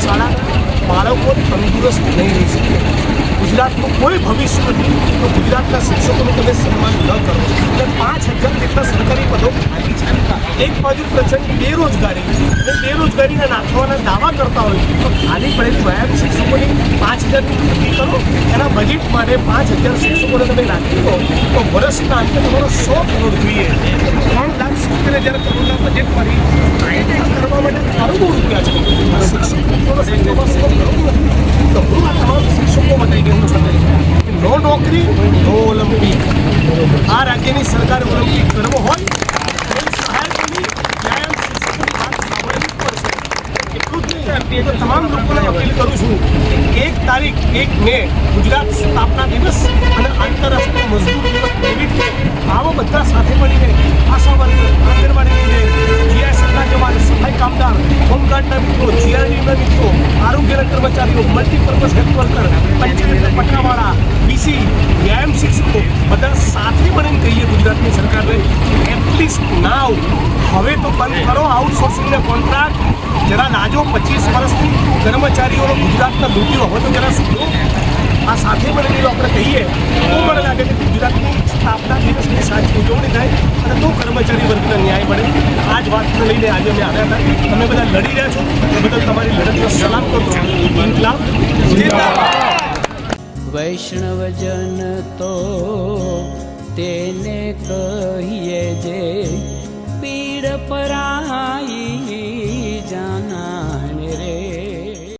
શાળાના બાળકો તંદુરસ્ત નહીં રહી શકે. ગુજરાતનું કોઈ ભવિષ્ય નથી તો ગુજરાતના શિક્ષકોનું તમે સન્માન ન કરો. એટલે 5,000 જેટલા સરકારી પદો ખાલી છે. એક બાજુ પ્રચંડ બેરોજગારી અને બેરોજગારીના નાખવાના દાવા કરતા હોય તો ખાલી પડેલી વ્યાયામ શિક્ષકોની 5,000ની ભરતી કરો. એના બજેટ માટે 5,000 શિક્ષકોને તમે રાખી દો તો વર્ષના અંતે તમારો 100 કરોડ જોઈએ. 3,70,000 કરોડના બજેટમાંથી ટ્રેનિંગ કરવા માટે કરોડો રૂપિયા છે. શિક્ષકોનો સંખ્યામાં 100 કરોડ નથી. તો હું આ તમામ શિક્ષકો માટે કહેવું છું કે નો નોકરી નો ઓલિમ્પિક. આ રાજ્યની સરકાર ઓલિમ્પિક કરવો હોય તમામ લોકોને અપીલ કરું છું કે 1 તારીખ 1 મે ગુજરાત સ્થાપના દિવસ અને આંતરરાષ્ટ્રીય મજદૂર દિવસ નિમિત્તે આવો બધા સાથે મળીને આશા વર્કર, આંગણવાડી, જીઆઈએસના જવાન, સફાઈ કામદાર, હોમગાર્ડના મિત્રો, જીઆરડીના મિત્રો, આરોગ્યના કર્મચારીઓ, મલ્ટીપર્પઝ હેલ્થ વર્કર, પંચાયત પટ્ટાવાળા, બીસી, વ્યાયામ શિક્ષકો બધા સાથે મળીને કહીએ ગુજરાતની સરકારને એટલીસ્ટ નાવ હવે તો બંધ કરો આઉટસોર્સિંગના કોન્ટ્રાક્ટ. જરા લાજો 25 વર્ષથી કર્મચારીઓનો ગુજરાતના લૂંટ્યો હવે તો જરા સુધરો. આ સાથે મળીને આપણે કહીએ તો મને લાગે કે ગુજરાતની સ્થાપના દિવસની સાચી ઉજવણી થાય અને તો કર્મચારી વર્ગને ન્યાય મળે. આ જ વાતને લઈને આજે અમે આવ્યા હતા. તમે બધા લડી રહ્યા છો એ બદલ તમારી લડતનો સલામ કરું છું. ઇન્કલાબ જિંદાબાદ. વૈષ્ણવજન તો તેને કહીએ જે પીડ પરાઈ.